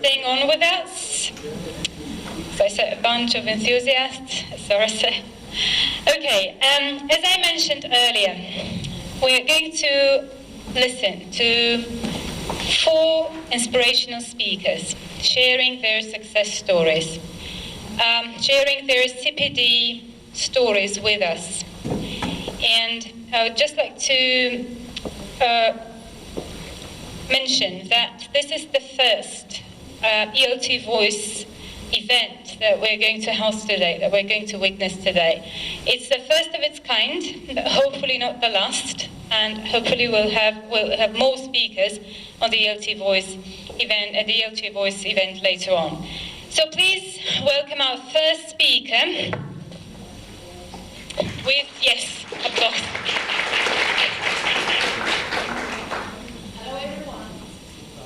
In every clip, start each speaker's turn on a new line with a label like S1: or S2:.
S1: staying on with us. So I said a bunch of enthusiasts, as Sarah said. Okay, as I mentioned earlier, we're going to listen to 4 inspirational speakers sharing their success stories, sharing their CPD stories with us. And I would just like to mention that this is the first ELT Voice event that we're going to host today, that we're going to witness today. It's the first of its kind, but hopefully not the last, and hopefully we'll have more speakers on the ELT Voice event, at the ELT Voice event later on. So please welcome our first speaker with, yes, applause.
S2: Hello everyone,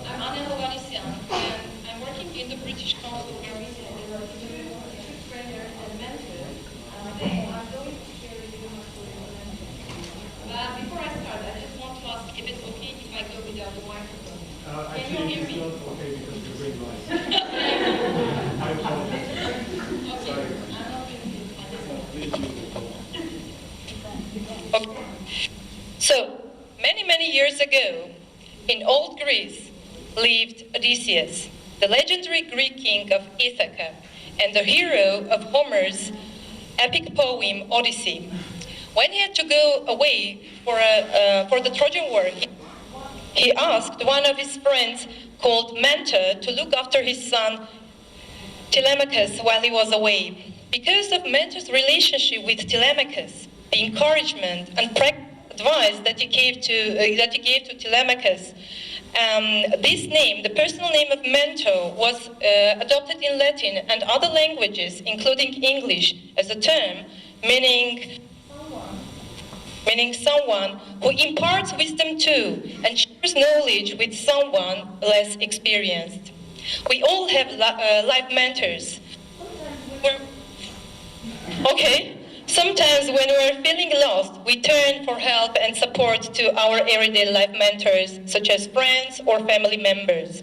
S2: I'm Anna Hovanesyan, and I'm working in the British Council of Government trainer and mentor. Today I'm going to share with you my story of mentoring. But before I start, I just want to ask if it's okay if I go without the microphone. Can you hear me?
S3: It's not okay because you're green light. I apologize.
S2: Okay, I'm not going to do
S1: Okay. So, many years ago, in old Greece, lived Odysseus, the legendary Greek king of Ithaca, and the hero of Homer's epic poem, Odyssey. When he had to go away for the Trojan War, he asked one of his friends called Mentor to look after his son Telemachus while he was away. Because of Mentor's relationship with Telemachus, the encouragement and practical advice that he gave to Telemachus, this name, the personal name of Mentor, was adopted in Latin and other languages, including English, as a term meaning someone who imparts wisdom to and shares knowledge with someone less experienced. We all have life mentors. Okay. Sometimes when we're feeling lost, we turn for help and support to our everyday life mentors, such as friends or family members.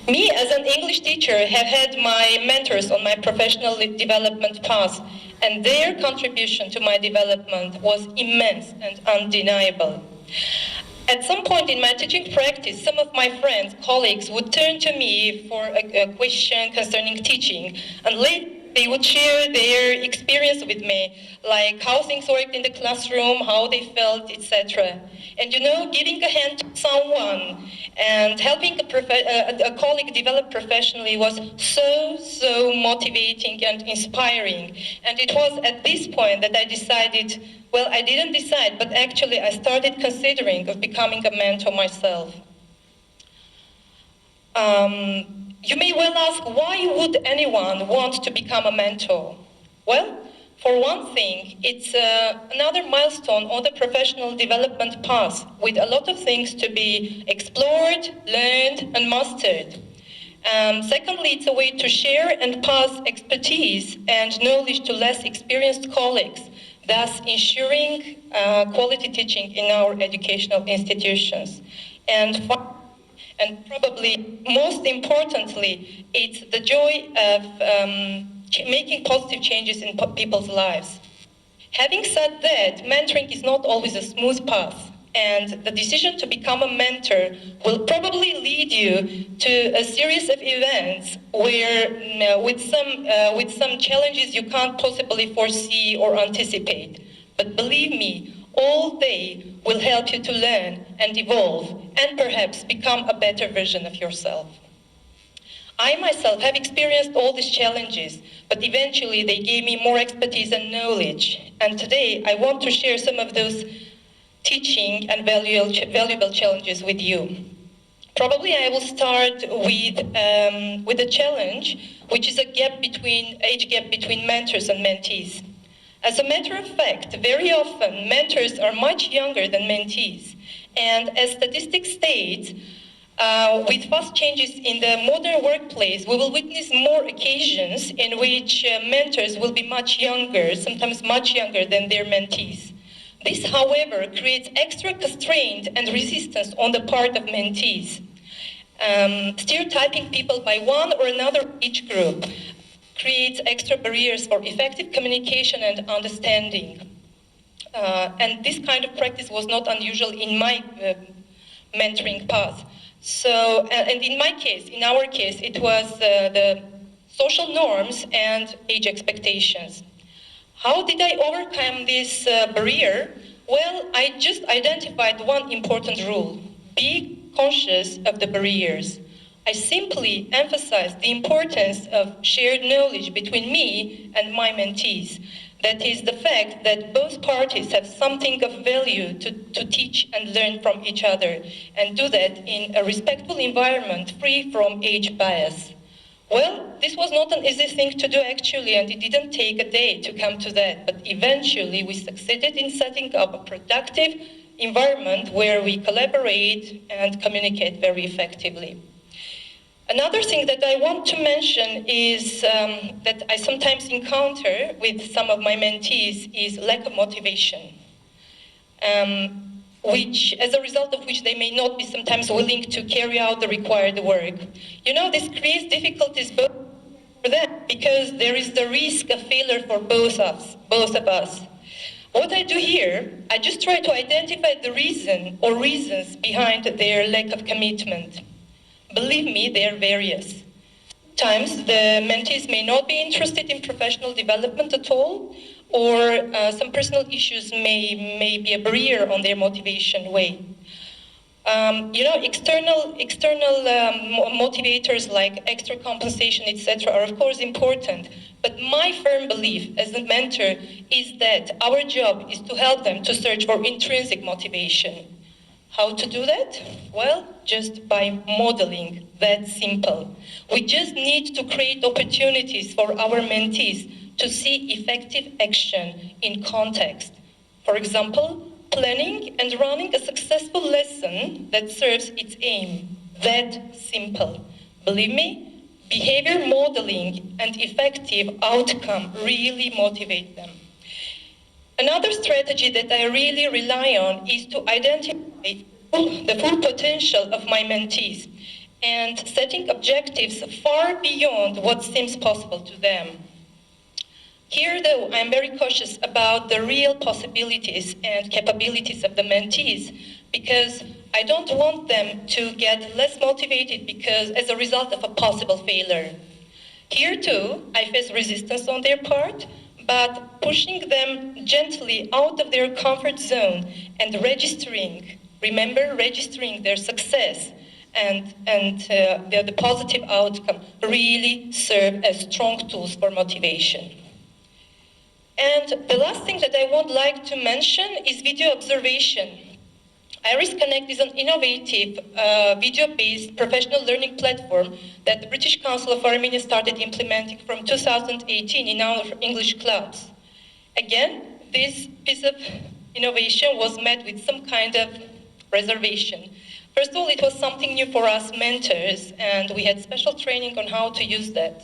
S1: Me, as an English teacher, have had my mentors on my professional development path, and their contribution to my development was immense and undeniable. At some point in my teaching practice, some of my friends, colleagues, would turn to me for a question concerning teaching, and later they would share their experience with me, like how things worked in the classroom, how they felt, etc. And giving a hand to someone and helping a colleague develop professionally was so motivating and inspiring. And it was at this point that I decided, well, I didn't decide, but actually I started considering of becoming a mentor myself. You may well ask, why would anyone want to become a mentor? Well, for one thing, it's another milestone on the professional development path with a lot of things to be explored, learned, and mastered. Secondly, it's a way to share and pass expertise and knowledge to less experienced colleagues, thus ensuring quality teaching in our educational institutions. And probably most importantly, it's the joy of making positive changes in people's lives. Having said that, mentoring is not always a smooth path, and the decision to become a mentor will probably lead you to a series of events where, with some challenges you can't possibly foresee or anticipate. But believe me, all they will help you to learn and evolve and perhaps become a better version of yourself. I myself have experienced all these challenges, but eventually they gave me more expertise and knowledge. And today I want to share some of those teaching and valuable challenges with you. Probably I will start with a challenge, which is age gap between mentors and mentees. As a matter of fact, very often mentors are much younger than mentees. And as statistics state, with fast changes in the modern workplace, we will witness more occasions in which mentors will be much younger, sometimes much younger than their mentees. This, however, creates extra constraint and resistance on the part of mentees. Stereotyping people by one or another age group creates extra barriers for effective communication and understanding. And this kind of practice was not unusual in my mentoring path. So, and in my case, in our case, it was the social norms and age expectations. How did I overcome this barrier? Well, I just identified one important rule: be conscious of the barriers. I simply emphasized the importance of shared knowledge between me and my mentees. That is the fact that both parties have something of value to teach and learn from each other, and do that in a respectful environment free from age bias. Well, this was not an easy thing to do actually, and it didn't take a day to come to that, but eventually we succeeded in setting up a productive environment where we collaborate and communicate very effectively. Another thing that I want to mention is that I sometimes encounter with some of my mentees is lack of motivation, which, as a result of which they may not be sometimes willing to carry out the required work. You know, this creates difficulties both for them because there is the risk of failure for both of us. What I do here, I just try to identify the reason or reasons behind their lack of commitment. Believe me, they are various. Sometimes the mentees may not be interested in professional development at all, or some personal issues may be a barrier on their motivation way. External motivators like extra compensation, etc., are of course important. But my firm belief as a mentor is that our job is to help them to search for intrinsic motivation. How to do that? Well, just by modeling. That simple. We just need to create opportunities for our mentees to see effective action in context. For example, planning and running a successful lesson that serves its aim. That simple. Believe me, behavior modeling and effective outcome really motivate them. Another strategy that I really rely on is to identify the full potential of my mentees and setting objectives far beyond what seems possible to them. Here, though, I'm very cautious about the real possibilities and capabilities of the mentees because I don't want them to get less motivated because as a result of a possible failure. Here, too, I face resistance on their part, but pushing them gently out of their comfort zone and registering their success and the positive outcome really serve as strong tools for motivation. And the last thing that I would like to mention is video observation. Iris Connect is an innovative video-based professional learning platform that the British Council of Armenia started implementing from 2018 in our English clubs. Again, this piece of innovation was met with some kind of reservation. First of all, it was something new for us mentors, and we had special training on how to use that.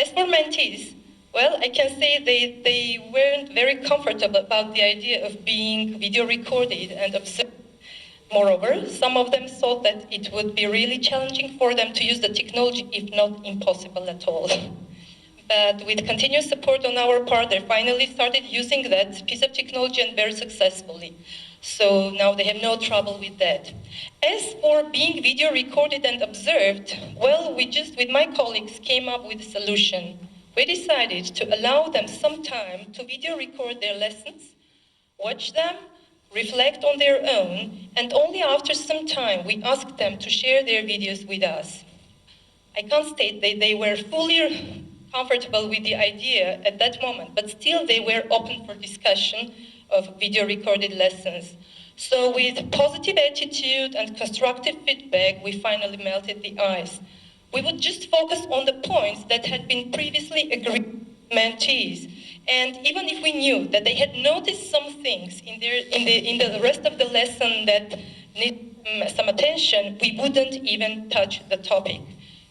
S1: As for mentees, well, I can say they weren't very comfortable about the idea of being video recorded and observed. Moreover, some of them thought that it would be really challenging for them to use the technology, if not impossible at all. But with continuous support on our part, they finally started using that piece of technology and very successfully. So now they have no trouble with that. As for being video recorded and observed, well, we just, with my colleagues, came up with a solution. We decided to allow them some time to video record their lessons, watch them, reflect on their own, and only after some time we asked them to share their videos with us. I can't state that they were fully comfortable with the idea at that moment, but still they were open for discussion of video recorded lessons. So with positive attitude and constructive feedback, we finally melted the ice. We would just focus on the points that had been previously agreed with mentees. And even if we knew that they had noticed some things in the rest of the lesson that need some attention, we wouldn't even touch the topic.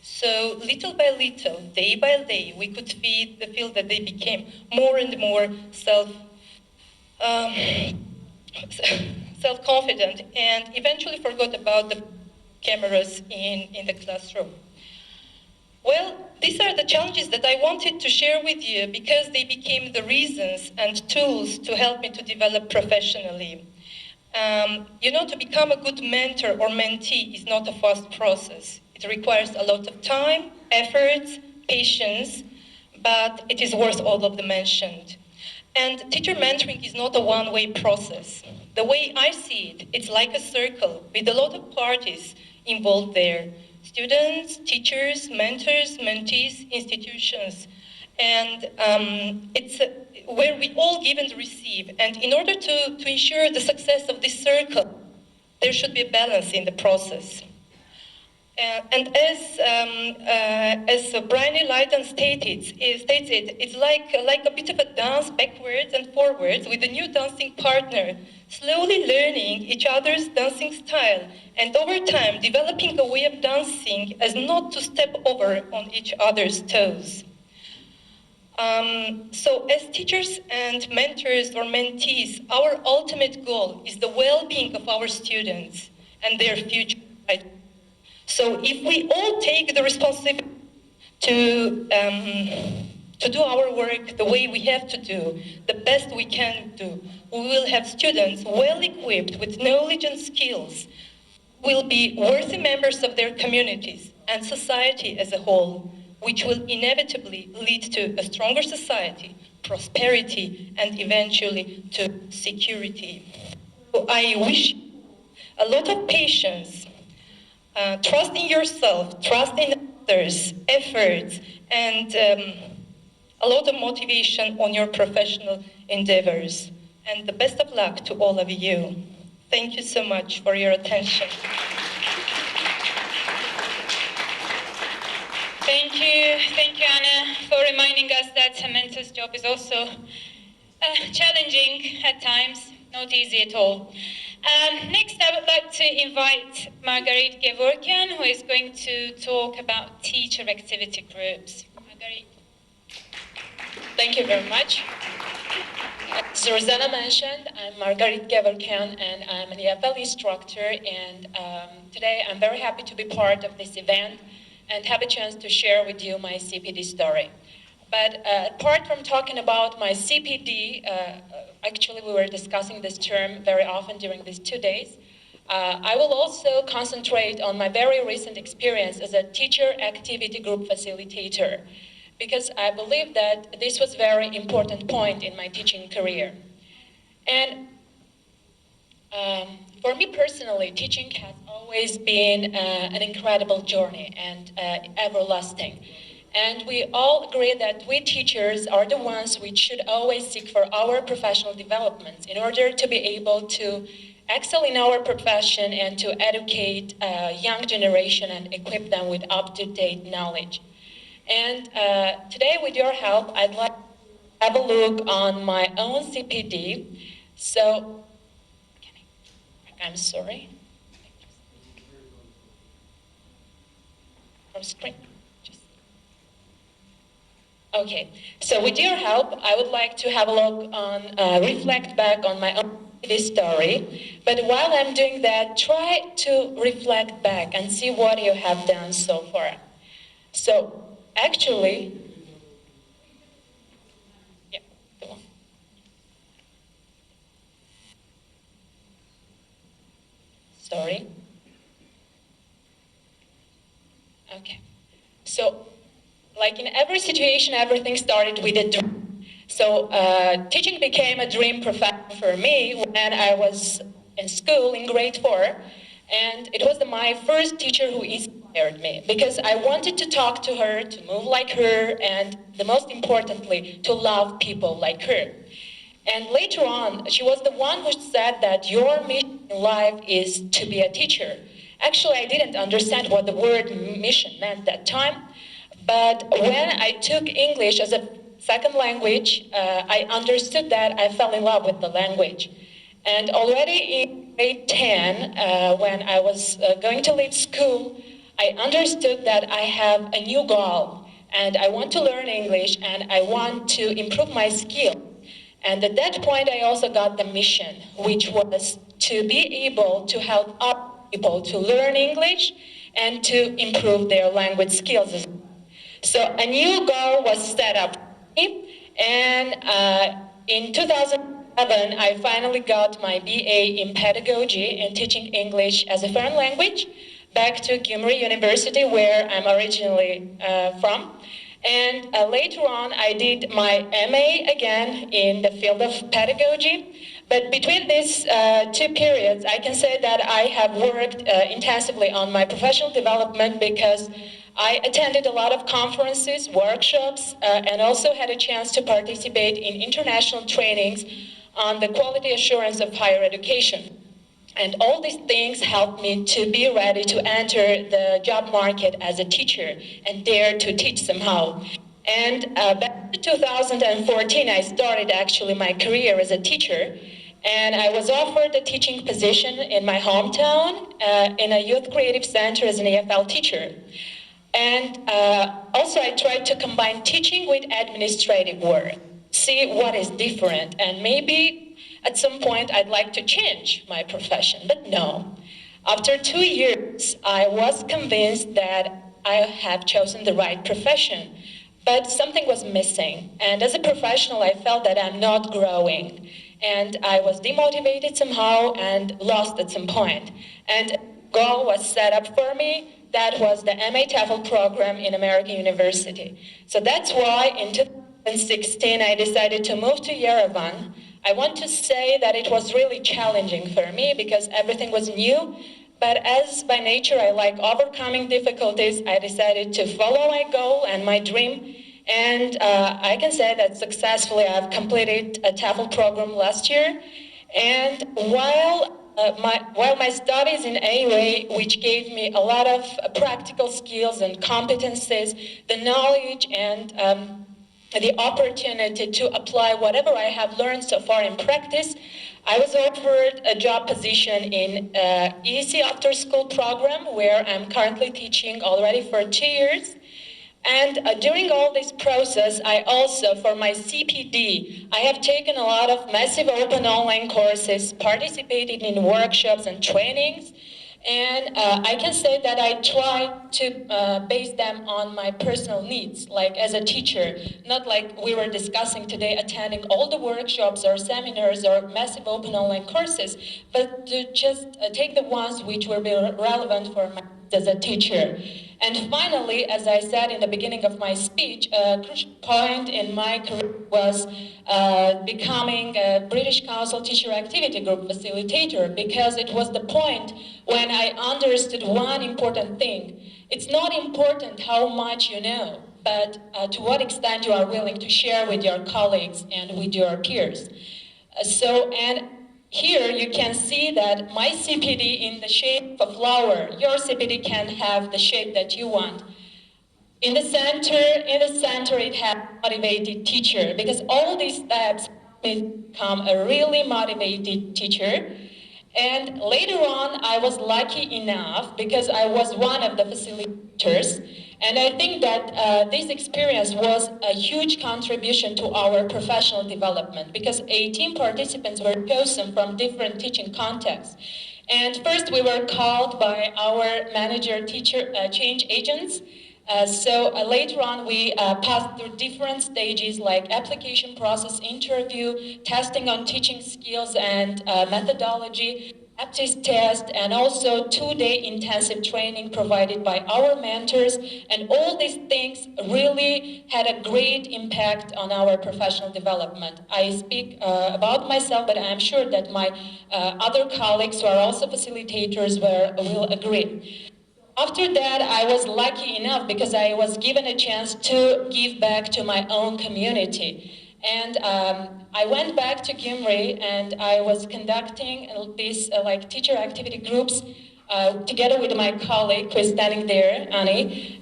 S1: So little by little, day by day, we could feel that they became more and more self-confident and eventually forgot about the cameras in the classroom. Well, these are the challenges that I wanted to share with you because they became the reasons and tools to help me to develop professionally. To become a good mentor or mentee is not a fast process. It requires a lot of time, effort, patience, but it is worth all of the mentioned. And teacher mentoring is not a one-way process. The way I see it, it's like a circle with a lot of parties involved there. Students, teachers, mentors, mentees, institutions. And it's where we all give and receive. And in order to ensure the success of this circle, there should be a balance in the process. And as Brian Lydon stated, it's like a bit of a dance backwards and forwards with a new dancing partner, slowly learning each other's dancing style, and over time developing a way of dancing as not to step over on each other's toes. So as teachers and mentors or mentees, our ultimate goal is the well-being of our students and their future. So if we all take the responsibility to do our work the way we have to do, the best we can do, we will have students well equipped with knowledge and skills, will be worthy members of their communities and society as a whole, which will inevitably lead to a stronger society, prosperity, and eventually to security. So I wish a lot of patience, trust in yourself, trust in others, efforts, and a lot of motivation on your professional endeavors. And the best of luck to all of you. Thank you so much for your attention.
S4: Thank you, Anna, for reminding us that a mentor's job is also challenging at times, not easy at all. Next, I would like to invite Margarit Gevorkian, who is going to talk about teacher activity groups. Margarit.
S5: Thank you very much. As Rosanna mentioned, I'm Margarit Gevorkian, and I'm an EFL instructor, and today I'm very happy to be part of this event and have a chance to share with you my CPD story. But apart from talking about my CPD, actually we were discussing this term very often during these 2 days, I will also concentrate on my very recent experience as a teacher activity group facilitator, because I believe that this was a very important point in my teaching career. And for me personally, teaching has always been an incredible journey and everlasting. And we all agree that we teachers are the ones which should always seek for our professional development in order to be able to excel in our profession and to educate a young generation and equip them with up-to-date knowledge. And today, with your help, I'd like to have a look on my own CPD. So, I'm sorry. From screen. Okay, so with your help, I would like to have a look on, reflect back on my own story. But while I'm doing that, try to reflect back and see what you have done so far. So, actually, yeah, go on. Sorry. Okay, so, like in every situation, everything started with a dream. So teaching became a dream profession for me when I was in school in grade 4. And it was my first teacher who inspired me because I wanted to talk to her, to move like her, and the most importantly, to love people like her. And later on, she was the one who said that your mission in life is to be a teacher. Actually, I didn't understand what the word mission meant that time. But when I took English as a second language, I understood that I fell in love with the language. And already in grade 10, when I was going to leave school, I understood that I have a new goal. And I want to learn English, and I want to improve my skill. And at that point, I also got the mission, which was to be able to help others people to learn English and to improve their language skills as well. So a new goal was set up for me, and in 2011, I finally got my BA in pedagogy and teaching English as a foreign language back to Gyumri University, where I'm originally from. And later on, I did my MA again in the field of pedagogy. But between these two periods, I can say that I have worked intensively on my professional development because I attended a lot of conferences, workshops, and also had a chance to participate in international trainings on the quality assurance of higher education. And all these things helped me to be ready to enter the job market as a teacher and dare to teach somehow. And back in 2014, I started actually my career as a teacher. And I was offered a teaching position in my hometown in a youth creative center as an EFL teacher. And also I tried to combine teaching with administrative work, see what is different, and maybe at some point I'd like to change my profession, but no. After 2 years, I was convinced that I have chosen the right profession, but something was missing. And as a professional, I felt that I'm not growing. And I was demotivated somehow and lost at some point. And a goal was set up for me. That was the MA TEFL program in American University. So that's why in 2016 I decided to move to Yerevan. I want to say that it was really challenging for me because everything was new. But as by nature I like overcoming difficulties, I decided to follow my goal and my dream. And I can say that successfully I've completed a TEFL program last year. And while my studies in AUA, which gave me a lot of practical skills and competencies, the knowledge and the opportunity to apply whatever I have learned so far in practice, I was offered a job position in EC after school program where I'm currently teaching already for 2 years. And during all this process, I also, for my CPD, I have taken a lot of massive open online courses, participated in workshops and trainings, and I can say that I try to base them on my personal needs, like as a teacher, not like we were discussing today, attending all the workshops or seminars or massive open online courses, but to just take the ones which will be relevant for my as a teacher. And finally, as I said in the beginning of my speech, a crucial point in my career was becoming a British Council Teacher Activity Group facilitator, because it was the point when I understood one important thing. It's not important how much you know, but to what extent you are willing to share with your colleagues and with your peers. Here you can see that my CPD in the shape of a flower, your CPD can have the shape that you want. In the center it has motivated teacher, because all these steps become a really motivated teacher. And later on, I was lucky enough because I was one of the facilitators. And I think that this experience was a huge contribution to our professional development, because 18 participants were chosen from different teaching contexts. And first we were called by our manager teacher change agents. Later on we passed through different stages like application process, interview, testing on teaching skills and methodology, aptitude test, and also 2-day intensive training provided by our mentors. And all these things really had a great impact on our professional development. I speak about myself, but I'm sure that my other colleagues who are also facilitators will agree. After that, I was lucky enough because I was given a chance to give back to my own community. And I went back to Gyumri and I was conducting these teacher activity groups together with my colleague who is standing there, Annie.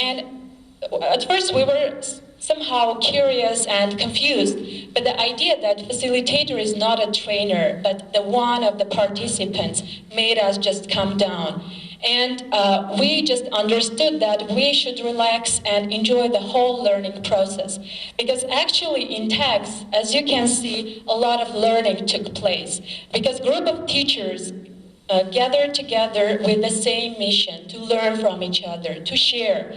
S5: And at first we were somehow curious and confused, but the idea that facilitator is not a trainer, but the one of the participants made us just calm down. And we just understood that we should relax and enjoy the whole learning process. Because actually in text, as you can see, a lot of learning took place. Because group of teachers gather together with the same mission, to learn from each other, to share.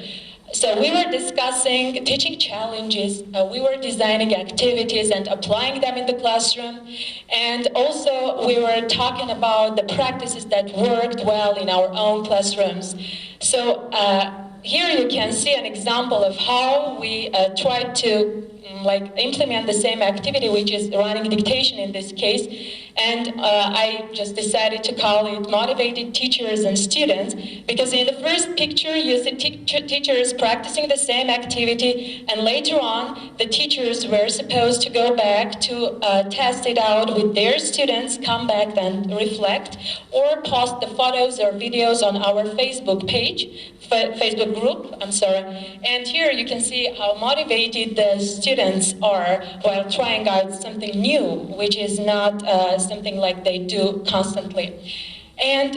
S5: So we were discussing teaching challenges, we were designing activities and applying them in the classroom, and also we were talking about the practices that worked well in our own classrooms. So here you can see an example of how we tried to implement the same activity, which is running dictation in this case. And I just decided to call it Motivated Teachers and Students, because in the first picture you see teachers practicing the same activity, and later on the teachers were supposed to go back to test it out with their students, come back and reflect, or post the photos or videos on our Facebook page, Facebook group, I'm sorry. And here you can see how motivated the students are while trying out something new, which is not something like they do constantly. And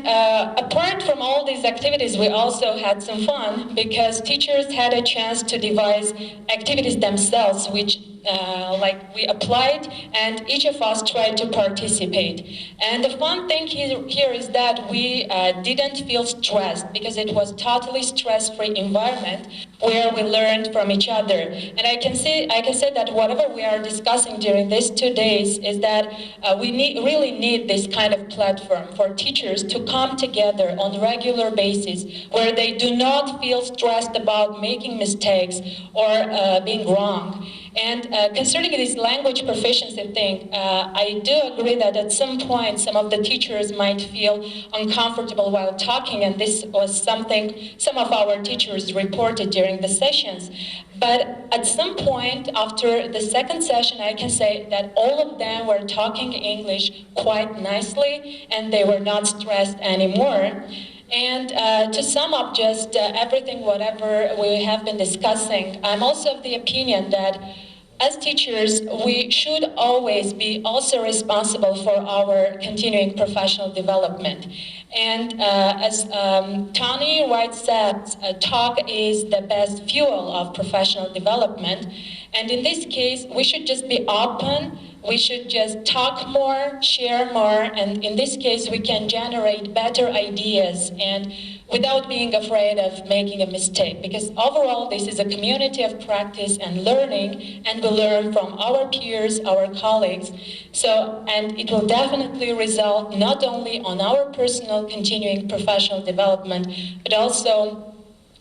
S5: apart from all these activities, we also had some fun because teachers had a chance to devise activities themselves, which we applied, and each of us tried to participate. And the fun thing here is that we didn't feel stressed, because it was totally stress-free environment where we learned from each other. And I can say that whatever we are discussing during these 2 days is that we really need this kind of platform for teachers to come together on a regular basis, where they do not feel stressed about making mistakes or being wrong. And concerning this language proficiency thing, I do agree that at some point some of the teachers might feel uncomfortable while talking, and this was something some of our teachers reported during the sessions. But at some point after the second session, I can say that all of them were talking English quite nicely, and they were not stressed anymore. And to sum up just everything, whatever we have been discussing, I'm also of the opinion that as teachers, we should always be also responsible for our continuing professional development. And as Tony White said, talk is the best fuel of professional development. And in this case, we should just be open. We should just talk more, share more, and in this case, we can generate better ideas and without being afraid of making a mistake. Because overall, this is a community of practice and learning, and we learn from our peers, our colleagues. So, and it will definitely result not only on our personal continuing professional development, but also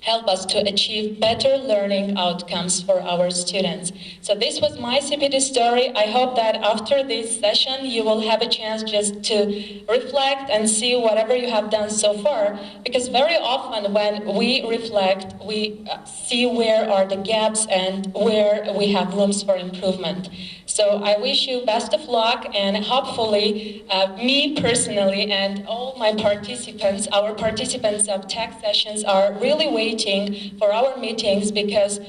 S5: help us to achieve better learning outcomes for our students. So this was my CPD story. I hope that after this session, you will have a chance just to reflect and see whatever you have done so far, because very often when we reflect, we see where are the gaps and where we have rooms for improvement. So I wish you best of luck, and hopefully me personally and all my participants, our participants of tech sessions are really waiting for our meetings, because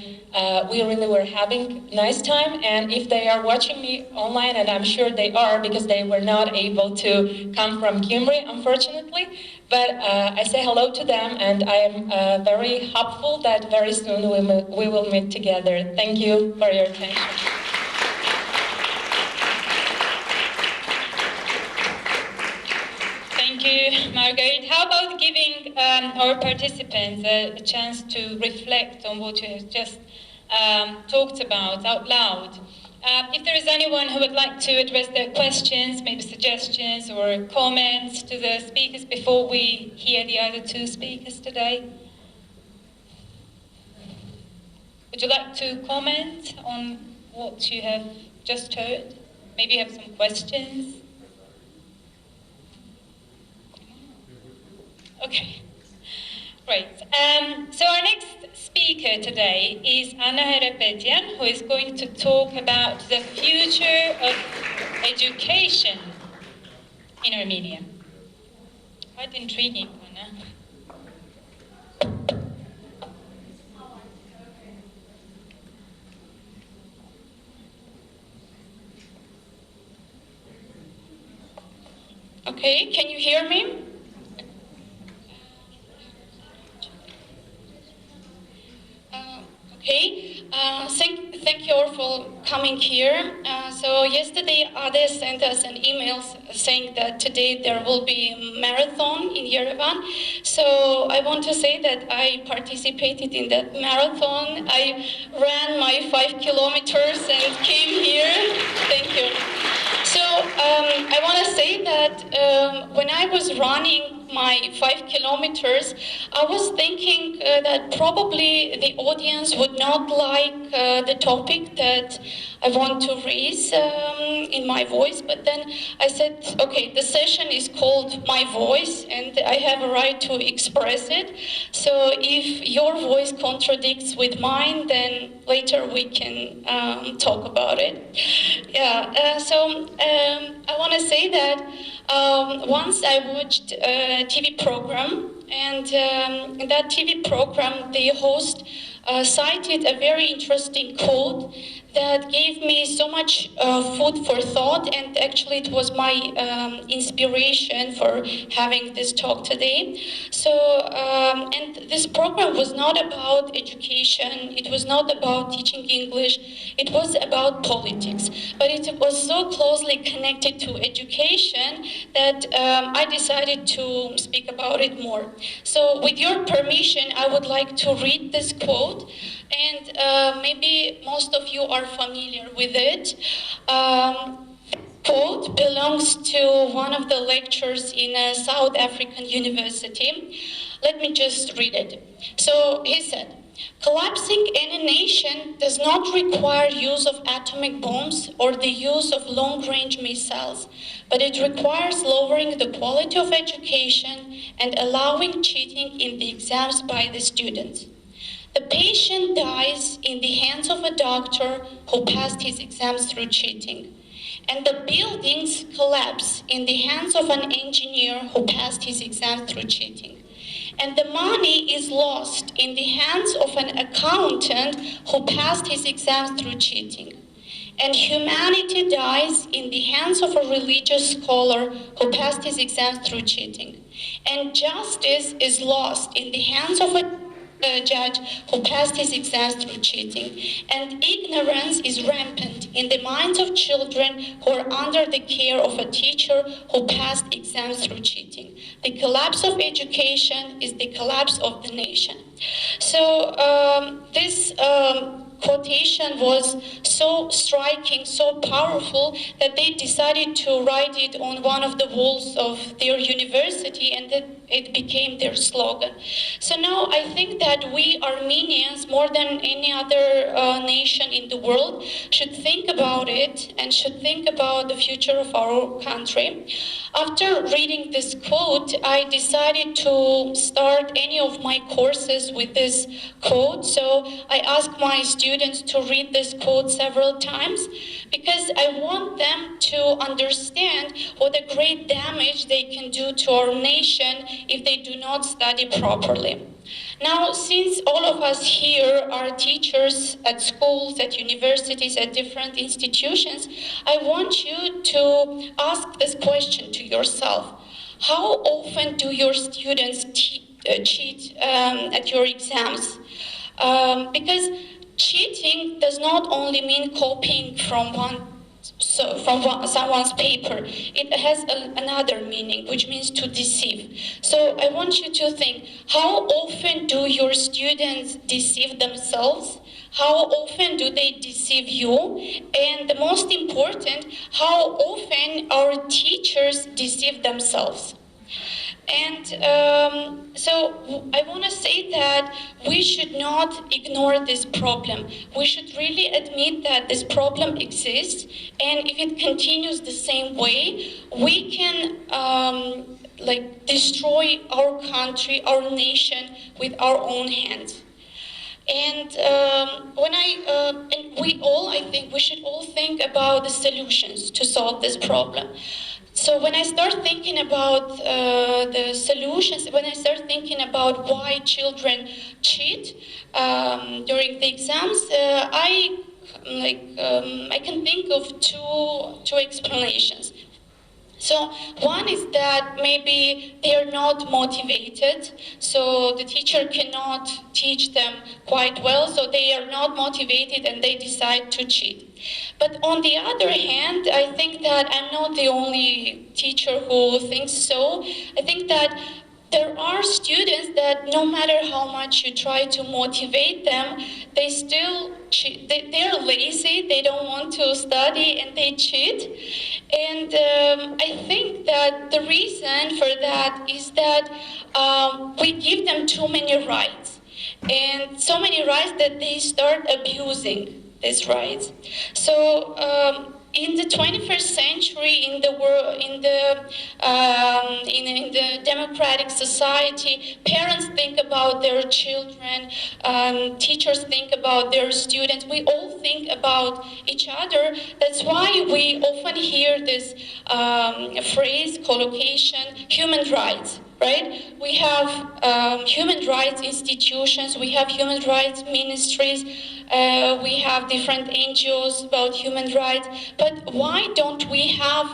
S5: we really were having a nice time. And if they are watching me online, and I'm sure they are because they were not able to come from Gyumri, unfortunately, but I say hello to them, and I am very hopeful that very soon we will meet together. Thank you for your attention.
S4: Thank you, Margaret. How about giving our participants a chance to reflect on what you have just talked about out loud? If there is anyone who would like to address their questions, maybe suggestions or comments to the speakers before we hear the other two speakers today? Would you like to comment on what you have just heard? Maybe you have some questions? Okay, great. So our next speaker today is Anna Herepetian, who is going to talk about the future of education in Armenia. Quite intriguing, Anna. Okay, can you hear me? Okay,
S2: thank you all for coming here. So yesterday, Ade sent us an email saying that today there will be a marathon in Yerevan. So I want to say that I participated in that marathon. I ran my 5 kilometers and came here. Thank you. So I want to say that when I was running my 5 kilometers, I was thinking that probably the audience would not like the topic that I want to raise in my voice, but then I said, okay, the session is called My Voice, and I have a right to express it. So if your voice contradicts with mine, then later we can talk about it. Yeah, so I want to say that once I watched a TV program, and in that TV program, the host cited a very interesting quote that gave me so much food for thought, and actually it was my inspiration for having this talk today. So, and this program was not about education, it was not about teaching English, it was about politics. But it was so closely connected to education that I decided to speak about it more. So with your permission, I would like to read this quote, and maybe most of you are familiar with it. Quote belongs to one of the lectures in a South African university. Let me just read it. So he said, collapsing any nation does not require use of atomic bombs or the use of long-range missiles, but it requires lowering the quality of education and allowing cheating in the exams by the students. The patient dies in the hands of a doctor who passed his exams through cheating. And the buildings collapse in the hands of an engineer who passed his exams through cheating. And the money is lost in the hands of an accountant who passed his exams through cheating. And humanity dies in the hands of a religious scholar who passed his exams through cheating. And justice is lost in the hands of a judge who passed his exams through cheating. And ignorance is rampant in the minds of children who are under the care of a teacher who passed exams through cheating. The collapse of education is the collapse of the nation. So this quotation was so striking, so powerful, that they decided to write it on one of the walls of their university, and that it became their slogan. So now I think that we Armenians, more than any other nation in the world, should think about it and should think about the future of our country. After reading this quote, I decided to start any of my courses with this quote. So I asked my students to read this quote several times, because I want them to understand what a great damage they can do to our nation if they do not study properly. Now, since all of us here are teachers at schools, at universities, at different institutions, I want you to ask this question to yourself. How often do your students cheat at your exams? Because cheating does not only mean copying from someone's paper. It has another meaning, which means to deceive. So I want you to think, how often do your students deceive themselves? How often do they deceive you? And the most important, how often our teachers deceive themselves? And so I want to say that we should not ignore this problem. We should really admit that this problem exists, and if it continues the same way, we can destroy our country, our nation with our own hands. And and we all, I think, we should all think about the solutions to solve this problem. So when I start thinking about the solutions, when I start thinking about why children cheat during the exams, I can think of two explanations.
S6: So one is that maybe they are not motivated, so the teacher cannot teach them quite well, so they are not motivated and they decide to cheat. But on the other hand, I think that I'm not the only teacher who thinks so. I think that there are students that no matter how much you try to motivate them, they still cheat. They're lazy, they don't want to study, and they cheat. And I think that the reason for that is that we give them too many rights. And so many rights that they start abusing these rights. So in the 21st century, in the world, in the democratic society, parents think about their children, teachers think about their students. We all think about each other. That's why we often hear this phrase, collocation, human rights. Right? We have human rights institutions, we have human rights ministries, we have different NGOs about human rights, but why don't we have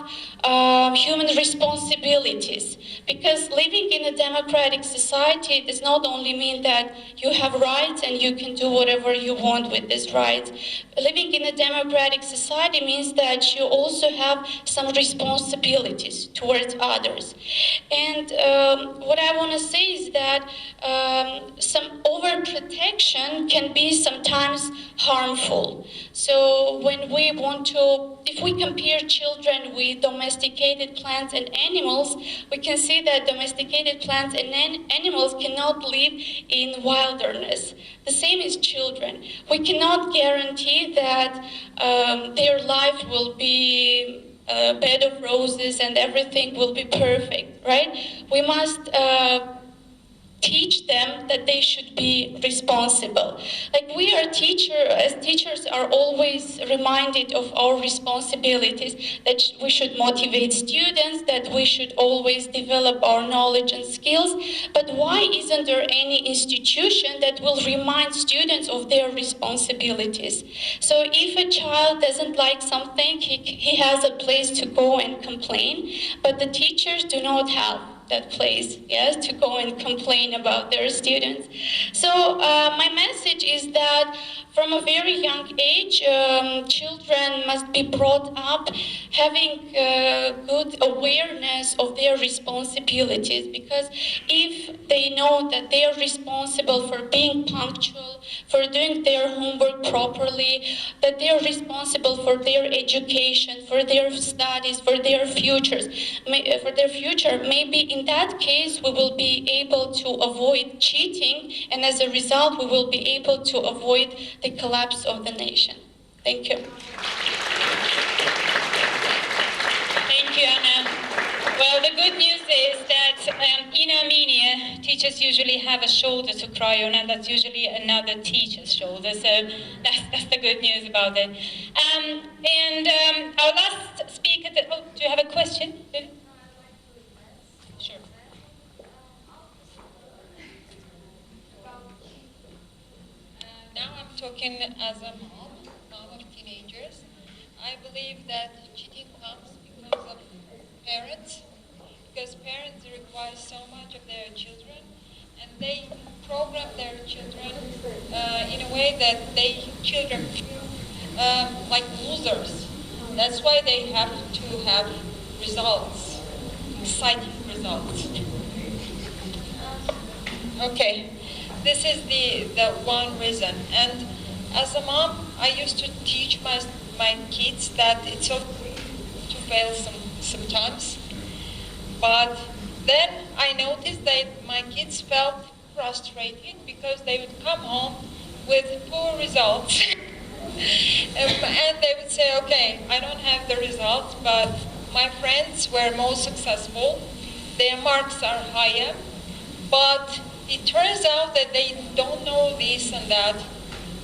S6: human responsibilities? Because living in a democratic society does not only mean that you have rights and you can do whatever you want with these rights. Living in a democratic society means that you also have some responsibilities towards others. And what I want to say is that some overprotection can be sometimes harmful. So when we want to, if we compare children with domesticated plants and animals, we can see that domesticated plants and animals cannot live in wilderness. The same is children. We cannot guarantee that their life will be a bed of roses and everything will be perfect, right? We must teach them that they should be responsible. Like we are as teachers are always reminded of our responsibilities, that we should motivate students, that we should always develop our knowledge and skills. But why isn't there any institution that will remind students of their responsibilities? So if a child doesn't like something, he has a place to go and complain, but the teachers do not have that place, yes, to go and complain about their students. So my message is that from a very young age, children must be brought up having good awareness of their responsibilities, because if they know that they are responsible for being punctual, for doing their homework properly, that they are responsible for their education, for their studies, for their futures, maybe in that case we will be able to avoid cheating, and as a result we will be able to avoid the collapse of the nation. Thank you.
S4: Thank you, Anna. Well, the good news is that in Armenia, teachers usually have a shoulder to cry on, and that's usually another teacher's shoulder. So that's the good news about it. Our last speaker. Oh, do you have a question? Sure.
S2: Now I'm talking as a mom of teenagers. I believe that cheating comes because of parents, because parents require so much of their children, and they program their children in a way that children feel like losers. That's why they have to have results, exciting results. Okay. This is the one reason. And as a mom, I used to teach my kids that it's okay to fail sometimes. But then I noticed that my kids felt frustrated because they would come home with poor results. And they would say, okay, I don't have the results, but my friends were more successful. Their marks are higher. But it turns out that they don't know this and that,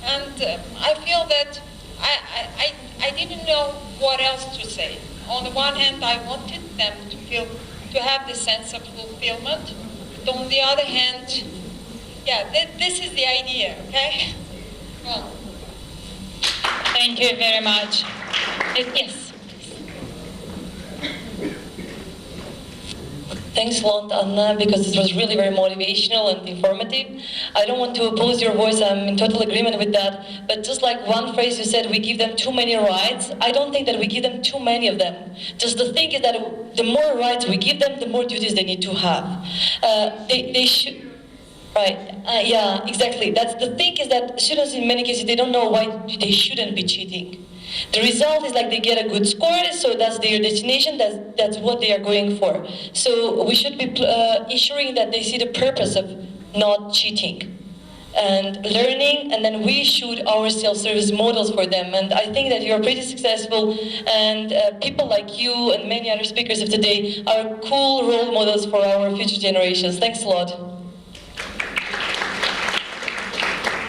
S2: and I feel that I didn't know what else to say. On the one hand, I wanted them to have this sense of fulfillment, but on the other hand, yeah, this is the idea, okay? Well.
S4: Thank you very much. Yes.
S7: Thanks a lot, Anna, because it was really very motivational and informative. I don't want to oppose your voice, I'm in total agreement with that. But just like one phrase you said, we give them too many rights, I don't think that we give them too many of them. Just the thing is that the more rights we give them, the more duties they need to have. They should... Right, yeah, exactly. That's the thing is that students in many cases, they don't know why they shouldn't be cheating. The result is like they get a good score, so that's their destination, that's what they are going for. So we should be ensuring that they see the purpose of not cheating and learning, and then we should ourselves serve as models for them. And I think that you're pretty successful, and people like you and many other speakers of today are cool role models for our future generations. Thanks a lot.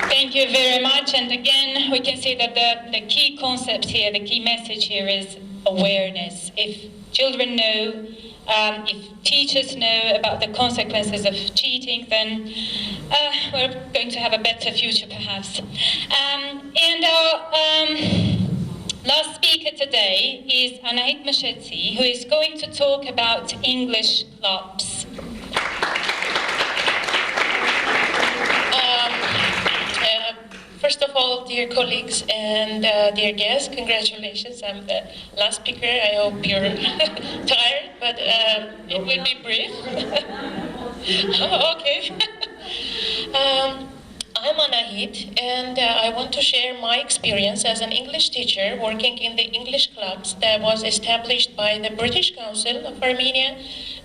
S4: Thank you very much. And again, we can see that the key concept here, the key message here is awareness. If children know, if teachers know about the consequences of cheating, then we're going to have a better future, perhaps. And our last speaker today is Anahit Mashetsi, who is going to talk about English clubs.
S8: First of all, dear colleagues and dear guests, congratulations. I'm the last speaker. I hope you're tired, but it will be brief. Okay. I'm Anahit, and I want to share my experience as an English teacher working in the English clubs that was established by the British Council of Armenia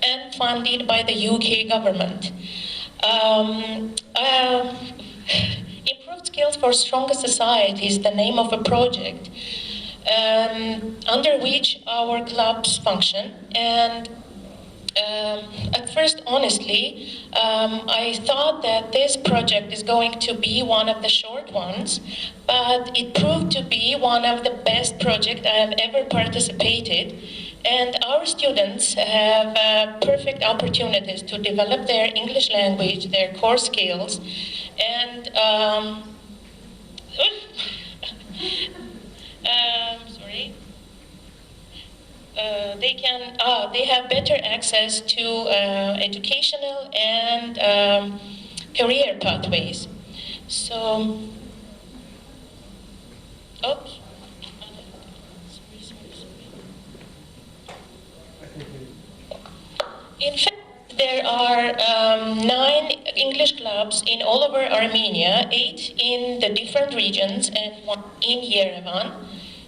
S8: and funded by the UK government. Improved Skills for Stronger Society is the name of a project under which our clubs function. And at first, honestly, I thought that this project is going to be one of the short ones, but it proved to be one of the best projects I have ever participated. And our students have perfect opportunities to develop their English language, their core skills, and they have better access to educational and career pathways. So, oops. In fact, there are 9 English clubs in all over Armenia, 8 in the different regions and 1 in Yerevan.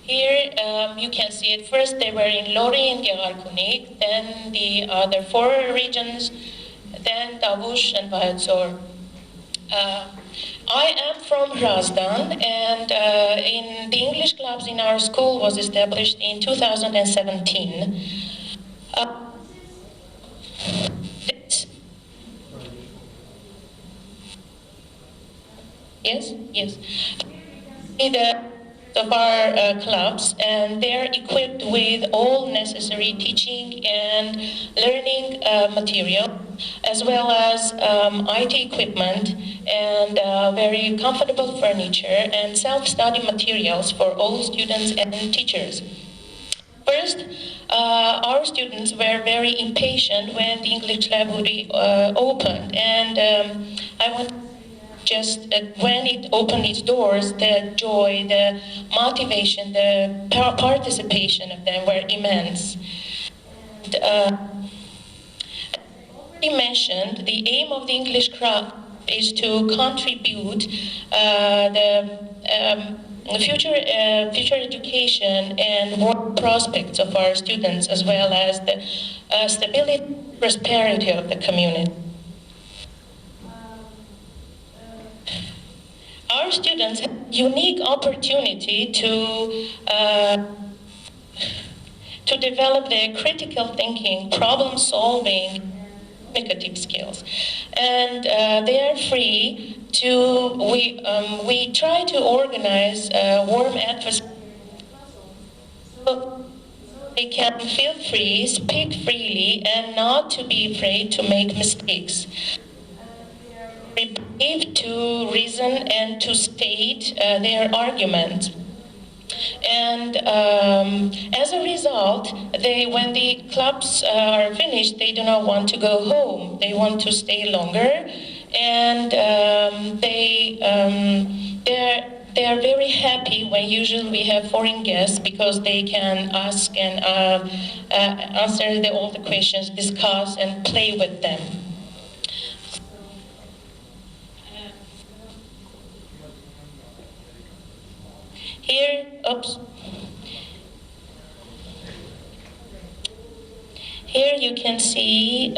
S8: Here you can see it. First they were in Lori and Gegarkunik, then the other 4 regions, then Davush and Vahetzor. I am from Razdan, and in the English clubs in our school was established in 2017. Yes. Of our clubs, and they're equipped with all necessary teaching and learning material, as well as IT equipment and very comfortable furniture and self-study materials for all students and teachers. First, our students were very impatient when the English lab would be opened, and I want just when it opened its doors, the joy, the motivation, the participation of them were immense. And, as already mentioned, the aim of the English club is to contribute the future education and work prospects of our students, as well as the stability and prosperity of the community. Our students have a unique opportunity to develop their critical thinking, problem solving, communicative skills, and they are free to. We try to organize a warm atmosphere so they can feel free, speak freely, and not to be afraid to make mistakes. Brave to reason and to state their argument. And as a result, when the clubs are finished, they do not want to go home. They want to stay longer, and they are very happy when usually we have foreign guests because they can ask and answer all the questions, discuss, and play with them. Here, oops. Here you can see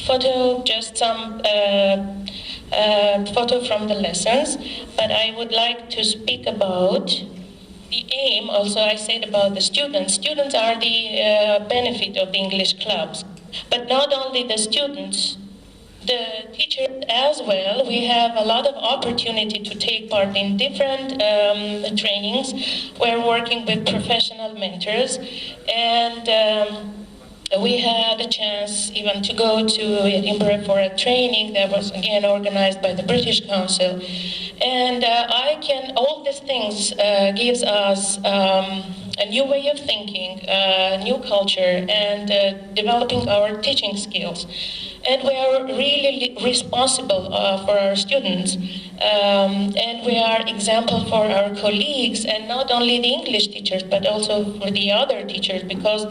S8: photo, just some photo from the lessons, but I would like to speak about the aim. Also, I said about the students. Students are the benefit of the English clubs, but not only the students, the teachers as well. We have a lot of opportunity to take part in different trainings. We're working with professional mentors, and we had a chance even to go to Edinburgh for a training that was again organized by the British Council. And all these things gives us a new way of thinking, new culture, and developing our teaching skills. And we are really responsible for our students, and we are example for our colleagues, and not only the English teachers, but also for the other teachers, because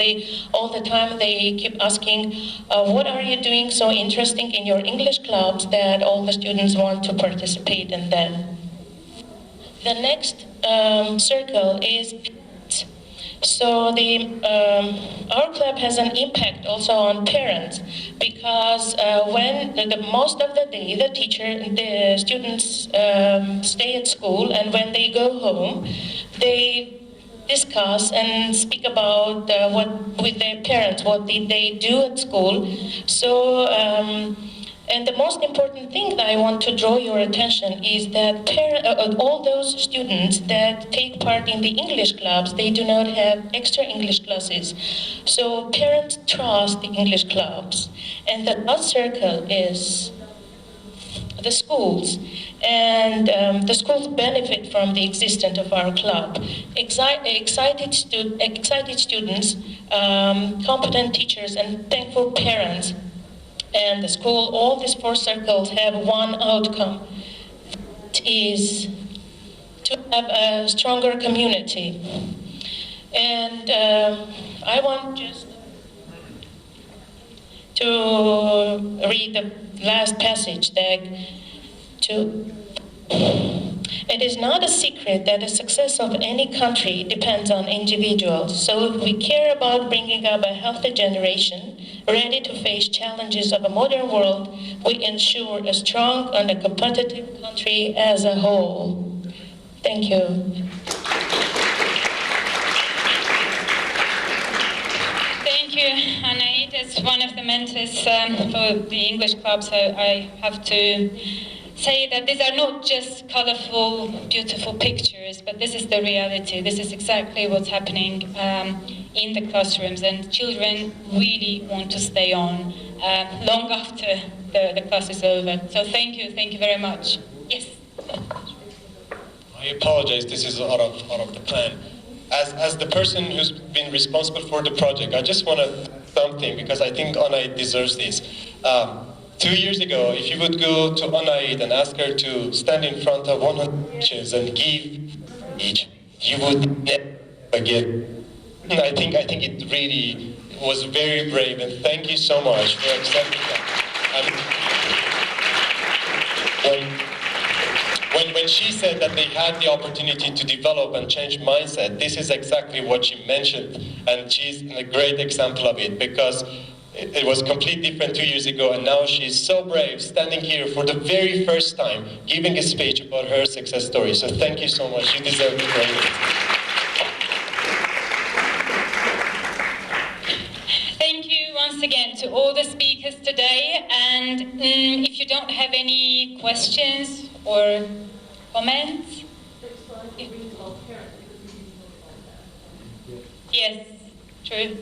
S8: all the time they keep asking, what are you doing so interesting in your English clubs that all the students want to participate in them. The next circle is so our club has an impact also on parents, because when most of the day the students stay at school, and when they go home, they discuss and speak about with their parents, what did they do at school. So. And the most important thing that I want to draw your attention is that all those students that take part in the English clubs, they do not have extra English classes. So parents trust the English clubs. And the last circle is the schools. And the schools benefit from the existence of our club. Excited students, competent teachers, and thankful parents. And the school, all these four circles have one outcome. It is to have a stronger community. And I want just to read the last passage It is not a secret that the success of any country depends on individuals. So if we care about bringing up a healthy generation, ready to face challenges of a modern world, we ensure a strong and a competitive country as a whole. Thank you.
S4: Thank you, Anaid. As one of the mentors for the English club, so I have to say that these are not just colorful, beautiful pictures, but this is the reality. This is exactly what's happening in the classrooms, and children really want to stay on long after the class is over. So thank you very much. Yes.
S3: I apologize, this is out of the plan. As the person who's been responsible for the project, I just want to something, because I think Anaid deserves this. 2 years ago, if you would go to Anaid and ask her to stand in front of 100 teachers and give each, you would never forget. I think it really was very brave, and thank you so much for accepting that. When she said that they had the opportunity to develop and change mindset, this is exactly what she mentioned, and she's a great example of it, because it was completely different 2 years ago, and now she's so brave, standing here for the very first time, giving a speech about her success story. So thank you so much. You deserve the credit.
S4: Thank you once again to all the speakers today. And if you don't have any questions or comments? Yes, true.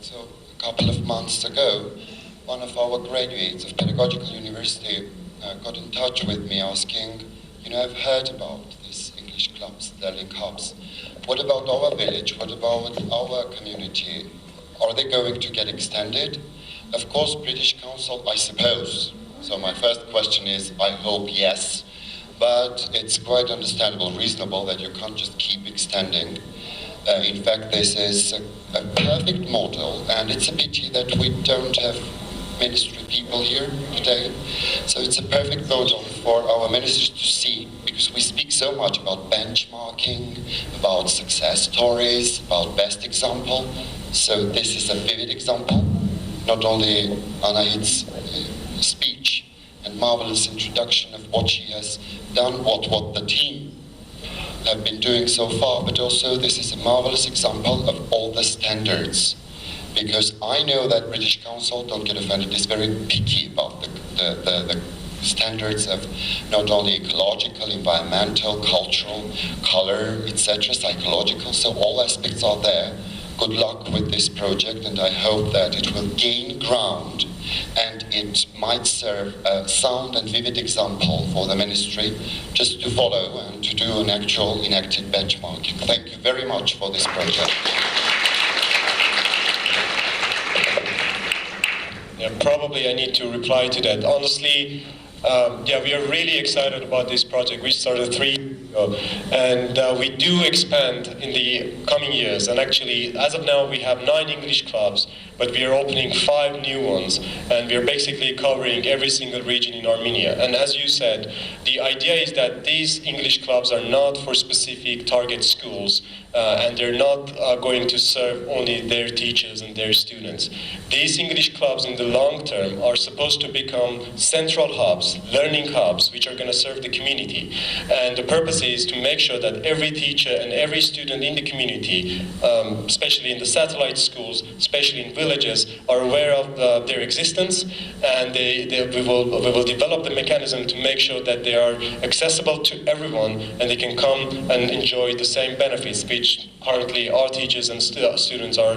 S9: So a couple of months ago, one of our graduates of Pedagogical University got in touch with me asking, I've heard about these English clubs, learning hubs. What about our village? What about our community? Are they going to get extended? Of course, British Council, I suppose. So my first question is, I hope yes. But it's quite understandable, reasonable that you can't just keep extending. In fact, this is a perfect model, and it's a pity that we don't have ministry people here today. So it's a perfect model for our ministers to see, because we speak so much about benchmarking, about success stories, about best example. So this is a vivid example, not only Anahit's speech and marvelous introduction of what she has done, what the team have been doing so far, but also this is a marvelous example of all the standards. Because I know that British Council, don't get offended, is very picky about the standards of not only ecological, environmental, cultural, color, etc., psychological, so all aspects are there. Good luck with this project, and I hope that it will gain ground and it might serve a sound and vivid example for the ministry just to follow and to do an actual enacted benchmarking. Thank you very much for this project.
S3: Yeah, probably I need to reply to that. Honestly, we are really excited about this project. We started 3 years ago, and we do expand in the coming years. And actually, as of now, we have 9 English clubs, but we are opening 5 new ones, and we are basically covering every single region in Armenia. And as you said, the idea is that these English clubs are not for specific target schools, and they're not going to serve only their teachers and their students. These English clubs in the long term are supposed to become central hubs, learning hubs, which are going to serve the community. And the purpose is to make sure that every teacher and every student in the community, especially in the satellite schools, especially in villages, are aware of their existence, and we will develop the mechanism to make sure that they are accessible to everyone and they can come and enjoy the same benefits which currently our teachers and students are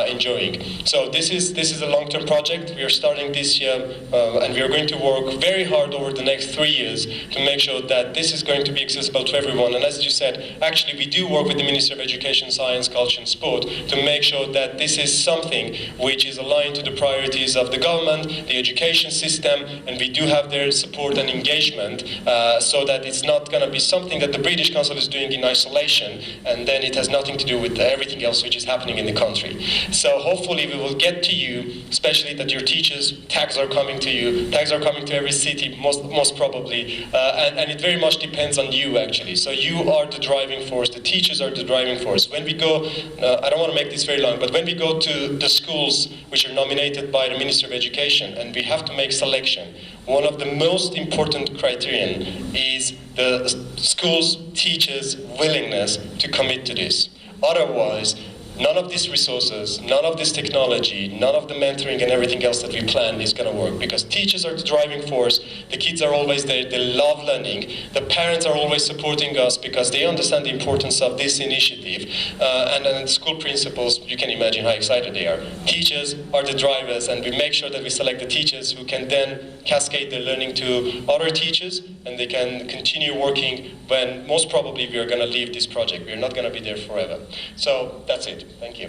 S3: enjoying. So this is a long-term project. We are starting this year, and we are going to work very hard over the next 3 years to make sure that this is going to be accessible to everyone. And as you said, actually we do work with the Ministry of Education, Science, Culture and Sport to make sure that this is something which is aligned to the priorities of the government, the education system, and we do have their support and engagement so that it's not going to be something that the British Council is doing in isolation, and then it has nothing to do with everything else which is happening in the country. So hopefully we will get to you, especially that your teachers, tags are coming to you, tags are coming to every city, most probably, and it very much depends on you actually. So you are the driving force, the teachers are the driving force. When we go, I don't want to make this very long, but when we go to the schools which are nominated by the Ministry of Education and we have to make selection, one of the most important criterion is the school's teachers' willingness to commit to this. Otherwise, none of these resources, none of this technology, none of the mentoring and everything else that we plan is going to work, because teachers are the driving force, the kids are always there, they love learning, the parents are always supporting us because they understand the importance of this initiative, and then the school principals, you can imagine how excited they are. Teachers are the drivers, and we make sure that we select the teachers who can then cascade their learning to other teachers, and they can continue working when most probably we are going to leave this project. We are not going to be there forever. So that's it. Thank you.